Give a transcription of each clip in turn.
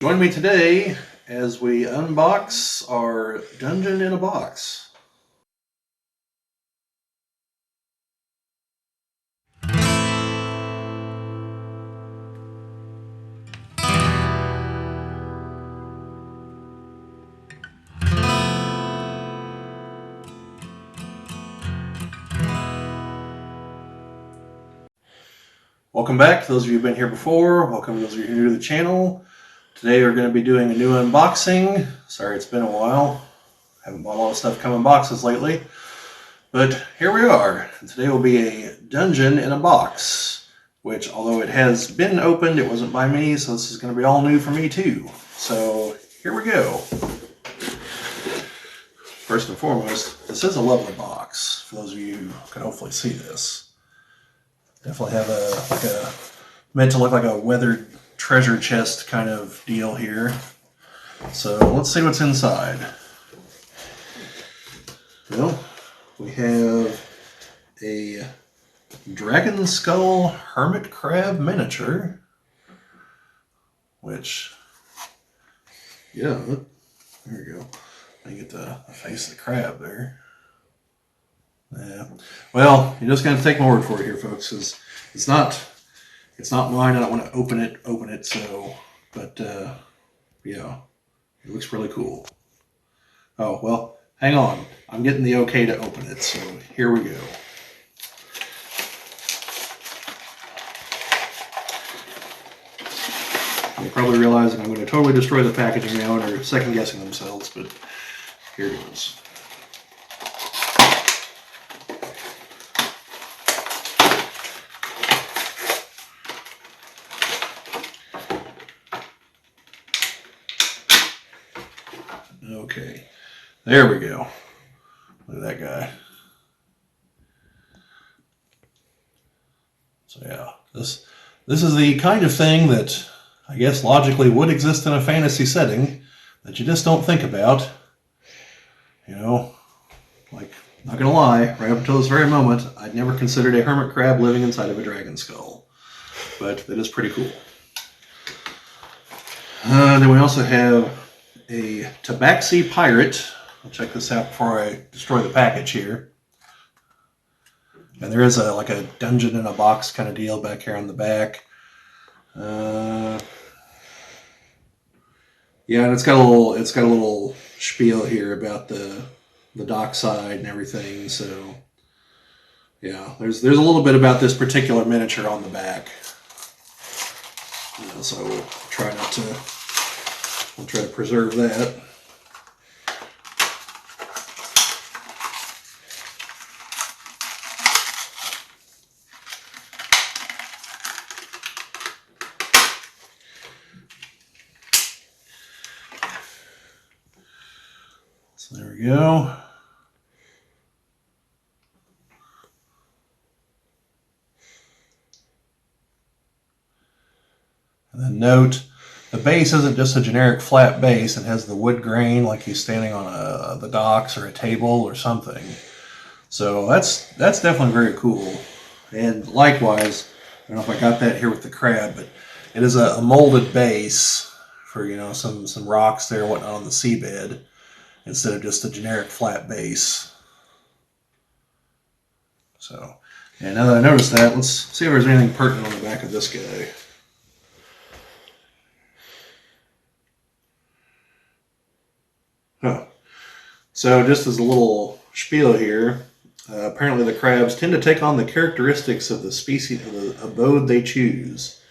Join me today as we unbox our Dungeon in a Box. Welcome back to those of you who've been here before. Welcome to those of you who are new to the channel. Today we're going to be doing a new unboxing. Sorry it's been a while. Haven't bought a lot of stuff come in boxes lately. But here we are. Today will be a Dungeon in a Box, which although it has been opened, it wasn't by me, so this is going to be all new for me too. So here we go. First and foremost, this is a lovely box. For those of you who can hopefully see this. Definitely have meant to look like a weathered treasure chest kind of deal here. So let's see what's inside. Well, we have a dragon skull hermit crab miniature, which, yeah, there we go. I get the face of the crab there. Yeah. Well, you're just gonna take my word for it here, folks. Because it's not mine. I don't want to open it. So, but yeah, it looks really cool. Oh well, hang on. I'm getting the okay to open it. So here we go. You're probably realizing I'm going to totally destroy the packaging now, and are second guessing themselves. But here it goes. Okay, there we go. Look at that guy. So yeah, this is the kind of thing that I guess logically would exist in a fantasy setting that you just don't think about. You know, like, not gonna lie, right up until this very moment, I'd never considered a hermit crab living inside of a dragon skull. But that is pretty cool. Then we also have a Tabaxi pirate. I'll check this out before I destroy the package here. And there is like a dungeon in a box kind of deal back here on the back. Yeah, and it's got a little spiel here about the dockside and everything. So yeah, there's a little bit about this particular miniature on the back. So we'll try to preserve that. So there we go. And then note, the base isn't just a generic flat base. It has the wood grain like he's standing on the docks or a table or something. So that's definitely very cool. And likewise, I don't know if I got that here with the crab, but it is a molded base for, you know, some rocks there and whatnot on the seabed instead of just a generic flat base. So, and now that I noticed that, let's see if there's anything pertinent on the back of this guy. Huh. So just as a little spiel here, apparently the crabs tend to take on the characteristics of the species of the abode they choose.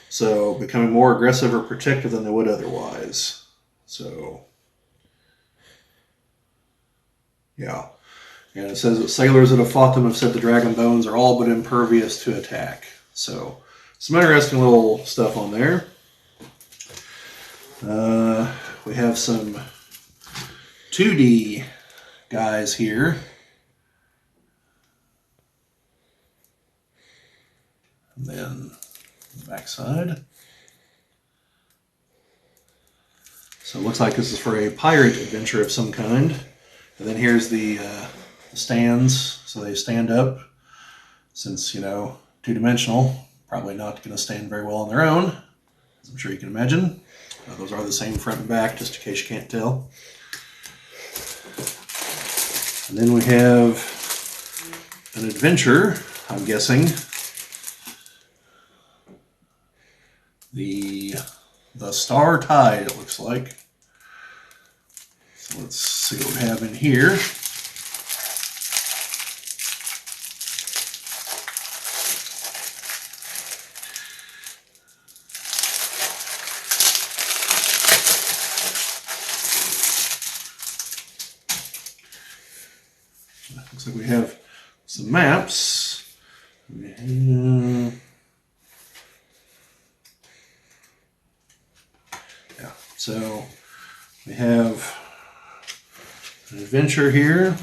So becoming more aggressive or protective than they would otherwise. So yeah. And it says that sailors that have fought them have said the dragon bones are all but impervious to attack. So some interesting little stuff on there. We have some 2D guys here. And then the backside. So it looks like this is for a pirate adventure of some kind. And then here's the stands, so they stand up. Since, you know, two-dimensional, probably not going to stand very well on their own. as I'm sure you can imagine. Those are the same front and back, just in case you can't tell. And then we have an adventure, I'm guessing. The Star Tide, it looks like. So let's see what we have in here. Looks like we have some maps. Yeah, so we have an adventure here.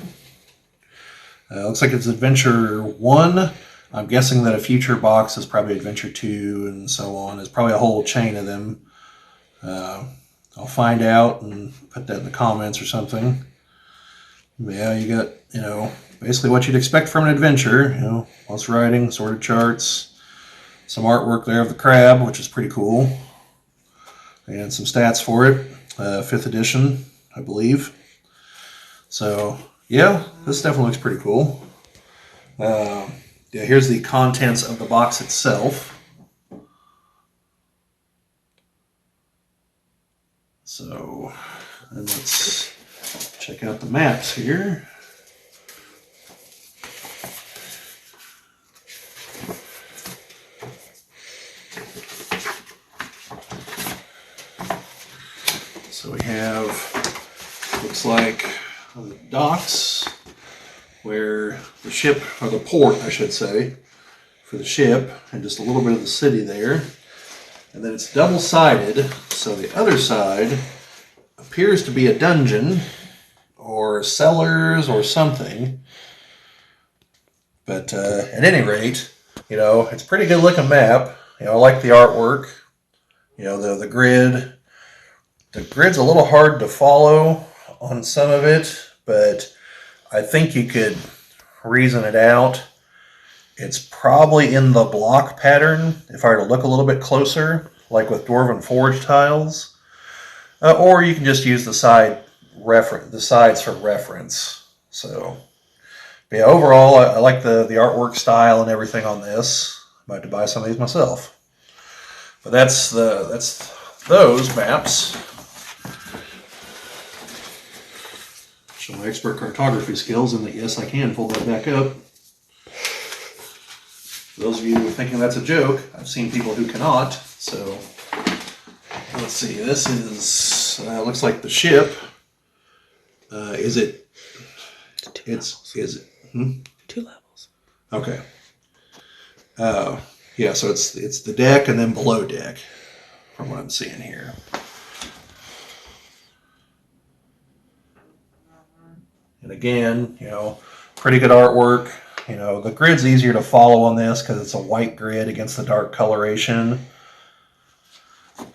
Looks like it's Adventure 1. I'm guessing that a future box is probably Adventure 2 and so on. There's probably a whole chain of them. I'll find out and put that in the comments or something. Yeah, you got, basically what you'd expect from an adventure. Lots of writing, sorted charts, some artwork there of the crab, which is pretty cool, and some stats for it. 5th edition, I believe. So, yeah, this definitely looks pretty cool. Yeah, here's the contents of the box itself. So, and let's check out the maps here. So we have, looks like, the docks where the ship, or the port, I should say, for the ship, and just a little bit of the city there. And then it's double-sided, so the other side appears to be a dungeon or cellars or something. But at any rate, it's a pretty good looking map. I like the artwork. The grid. The grid's a little hard to follow on some of it, but I think you could reason it out. It's probably in the block pattern, if I were to look a little bit closer, like with Dwarven Forge tiles. Or you can just use the sides for reference. So, yeah, overall, I like the artwork style and everything on this. I might have to buy some of these myself. But that's those maps. Show my expert cartography skills, and that yes, I can pull that back up. For those of you thinking that's a joke, I've seen people who cannot. So let's see. This is looks like the ship. Is it? Is it? 2 levels. Okay. Yeah. So it's the deck and then below deck, from what I'm seeing here. And again, pretty good artwork. The grid's easier to follow on this because it's a white grid against the dark coloration.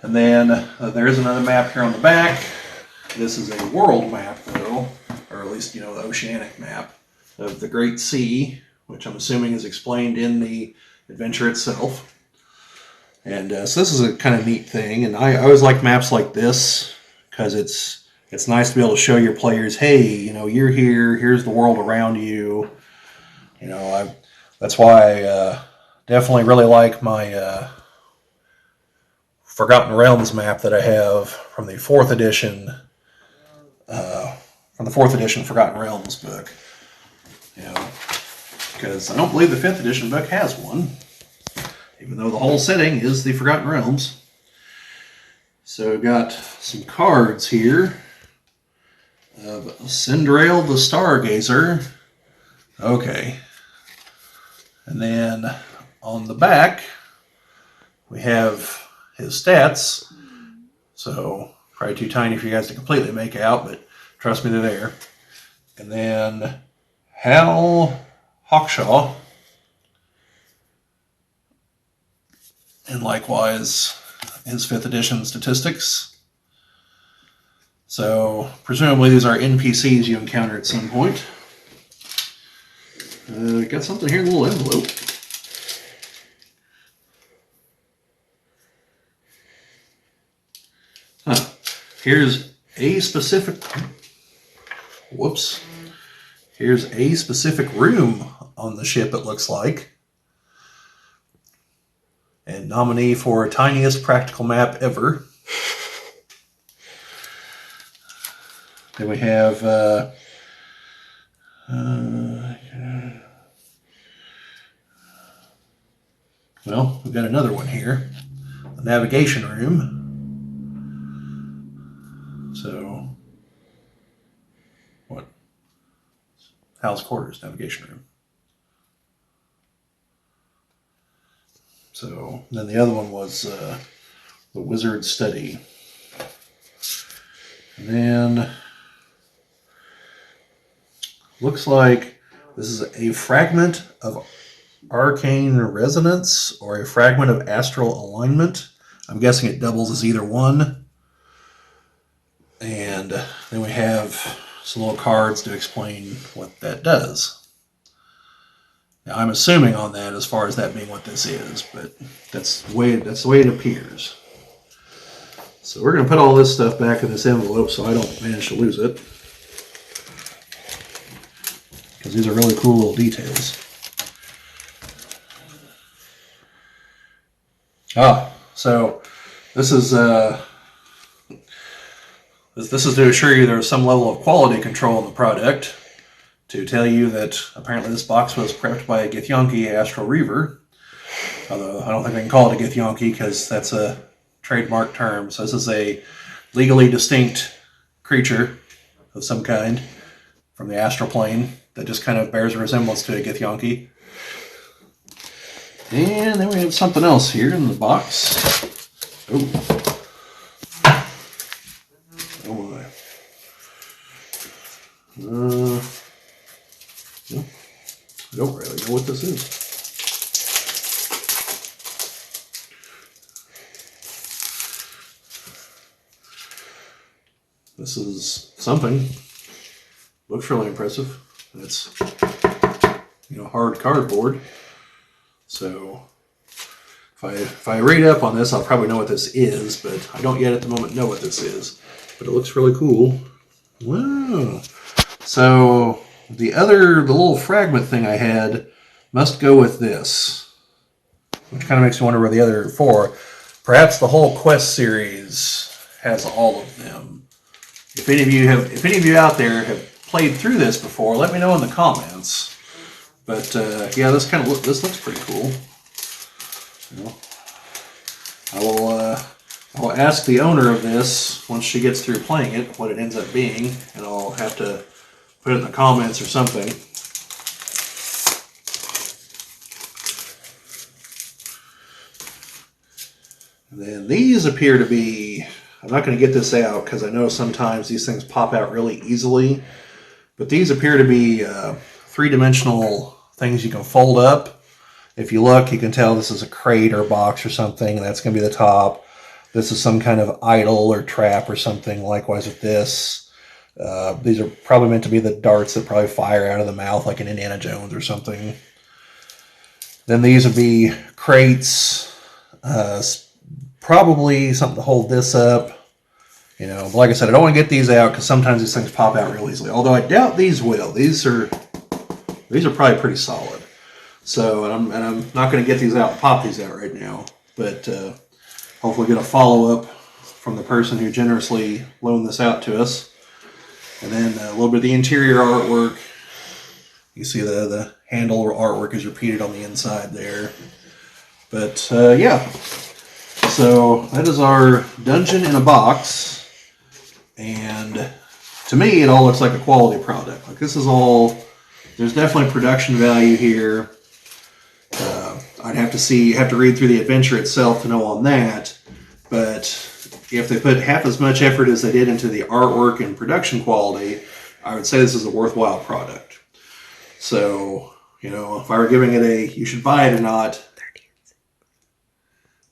And then there is another map here on the back. This is a world map, though, or at least, the oceanic map of the Great Sea, which I'm assuming is explained in the adventure itself. And so this is a kind of neat thing. And I always like maps like this because it's nice to be able to show your players, hey, you're here, here's the world around you. That's why I definitely really like my Forgotten Realms map that I have from the 4th edition, Forgotten Realms book. Because I don't believe the 5th edition book has one, even though the whole setting is the Forgotten Realms. So we've got some cards here of Cinderale the Stargazer. Okay. And then on the back, we have his stats. So probably too tiny for you guys to completely make out, but trust me, they're there. And then Hal Hawkshaw. And likewise, his 5th edition statistics. So, presumably these are NPCs you encounter at some point. Got something here in a little envelope. Huh. Here's a specific... Whoops. Here's a specific room on the ship, it looks like. And nominee for tiniest practical map ever. Then we have... well, we've got another one here. The navigation room. So, what? House quarters, navigation room. So, then the other one was the wizard study. And then, looks like this is a fragment of arcane resonance or a fragment of astral alignment. I'm guessing it doubles as either one. And then we have some little cards to explain what that does. Now I'm assuming on that as far as that being what this is, but that's the way it appears. So we're going to put all this stuff back in this envelope so I don't manage to lose it. Because these are really cool little details. So this is this is to assure you there's some level of quality control in the product. To tell you that apparently this box was prepped by a Githyanki Astral Reaver. Although I don't think I can call it a Githyanki because that's a trademark term. So this is a legally distinct creature of some kind from the astral plane that just kind of bears a resemblance to a Githyanki. And then we have something else here in the box. Oh. Oh my. No, I don't really know what this is. This is something. Looks really impressive. It's, hard cardboard. So if I read up on this, I'll probably know what this is, but I don't yet at the moment know what this is. But it looks really cool. Wow. So the little fragment thing I had must go with this, which kind of makes me wonder where the other 4. Perhaps the whole quest series has all of them. If any of you out there have played through this before, let me know in the comments. But yeah, this looks pretty cool. I will ask the owner of this once she gets through playing it what it ends up being, and I'll have to put it in the comments or something. And then these appear to be, I'm not going to get this out because I know sometimes these things pop out really easily, but these appear to be 3-dimensional things you can fold up. If you look, you can tell this is a crate or box or something, and that's going to be the top. This is some kind of idol or trap or something. Likewise with this. These are probably meant to be the darts that probably fire out of the mouth like in Indiana Jones or something. Then these would be crates. Probably something to hold this up. But like I said, I don't want to get these out because sometimes these things pop out real easily. Although I doubt these will. These are probably pretty solid. So, and I'm not going to get these out and pop these out right now. But hopefully get a follow-up from the person who generously loaned this out to us. And then a little bit of the interior artwork. You see the handle artwork is repeated on the inside there. But yeah. So that is our dungeon in a box. And to me, it all looks like a quality product. Like this is all, there's definitely production value here. I'd have to read through the adventure itself to know on that. But if they put half as much effort as they did into the artwork and production quality, I would say this is a worthwhile product. So, if I were giving it you should buy it or not.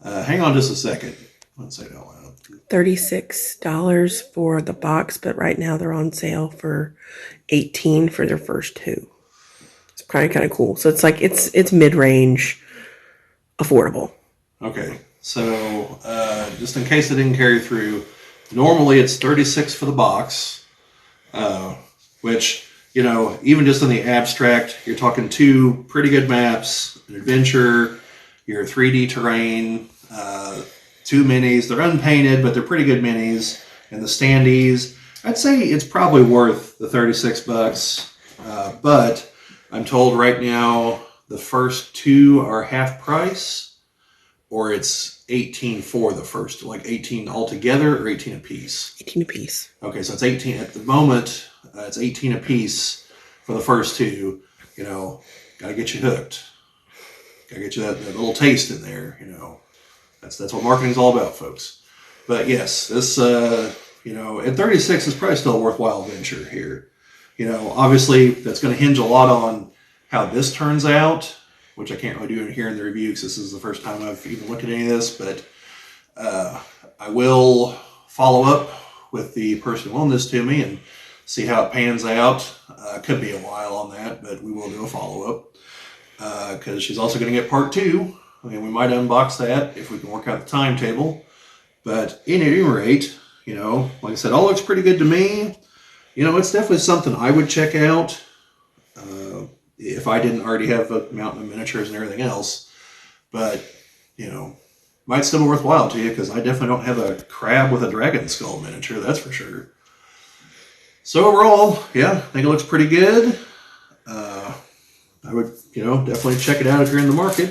Hang on just a second. Let's say it out loud. $36 for the box, but right now they're on sale for $18 for their first 2. It's kind of cool. So it's like it's mid-range, affordable. Okay, so just in case it didn't carry through, Normally it's $36 for the box, which, you know, even just in the abstract, you're talking 2 pretty good maps, an adventure, your 3D terrain, 2 minis. They're unpainted, but they're pretty good minis. And the standees, I'd say it's probably worth the $36. But I'm told right now the first 2 are half price, or it's 18 for the first, like 18 altogether or 18 a piece? 18 a piece. Okay, so it's 18 at the moment. It's 18 a piece for the first 2. You know, gotta get you hooked. Gotta get you that little taste in there. You know, that's what marketing's all about, folks. But yes, this you know, at 36 is probably still a worthwhile venture here. You know, obviously that's going to hinge a lot on how this turns out, which I can't really do here in the review because this is the first time I've even looked at any of this. But I will follow up with the person who loaned this to me and see how it pans out. Could be a while on that, but we will do a follow-up because she's also going to get part 2. I mean, we might unbox that if we can work out the timetable. But at any rate, you know, like I said, all looks pretty good to me. You know, it's definitely something I would check out if I didn't already have a mountain of miniatures and everything else. But, you know, might still be worthwhile to you because I definitely don't have a crab with a dragon skull miniature, that's for sure. So overall, yeah, I think it looks pretty good. I would, you know, definitely check it out if you're in the market.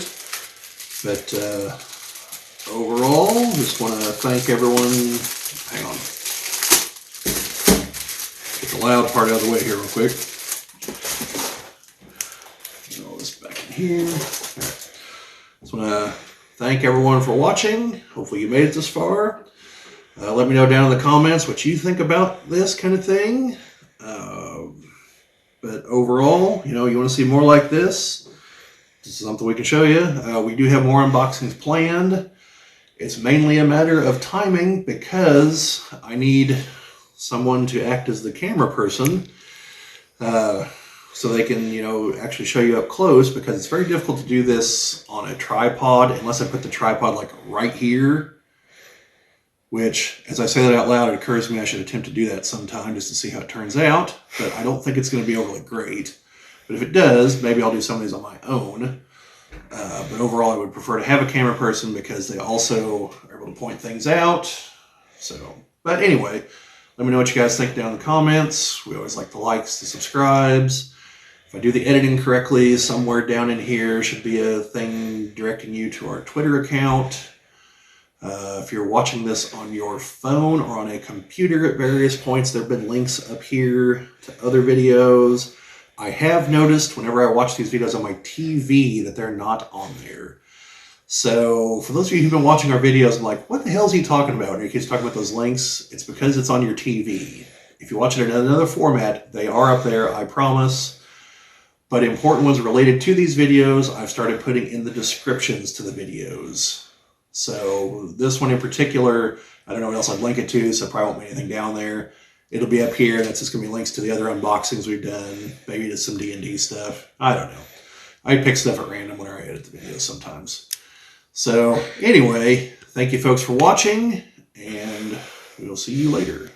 But overall, just want to thank everyone. Hang on. Get the loud part out of the way here real quick. Get all this back in here. All right. Just want to thank everyone for watching. Hopefully you made it this far. Let me know down in the comments what you think about this kind of thing. But overall, you know, you want to see more like this, this is something we can show you. We do have more unboxings planned. It's mainly a matter of timing because I need someone to act as the camera person so they can, you know, actually show you up close, because it's very difficult to do this on a tripod unless I put the tripod like right here. Which, as I say that out loud, it occurs to me I should attempt to do that sometime just to see how it turns out. But I don't think it's going to be overly great. But if it does, maybe I'll do some of these on my own. But overall, I would prefer to have a camera person because they also are able to point things out. So, but anyway, let me know what you guys think down in the comments. We always like the likes, the subscribes. If I do the editing correctly, somewhere down in here should be a thing directing you to our Twitter account. If you're watching this on your phone or on a computer at various points, there have been links up here to other videos. I have noticed whenever I watch these videos on my TV that they're not on there. So for those of you who've been watching our videos, I'm like, what the hell is he talking about? And he keeps talking about those links. It's because it's on your TV. If you watch it in another format, they are up there, I promise. But important ones related to these videos, I've started putting in the descriptions to the videos. So this one in particular, I don't know what else I'd link it to, so I probably won't put anything down there. It'll be up here. That's just going to be links to the other unboxings we've done, maybe to some D&D stuff. I don't know. I pick stuff at random when I edit the videos sometimes. So anyway, thank you folks for watching, and we'll see you later.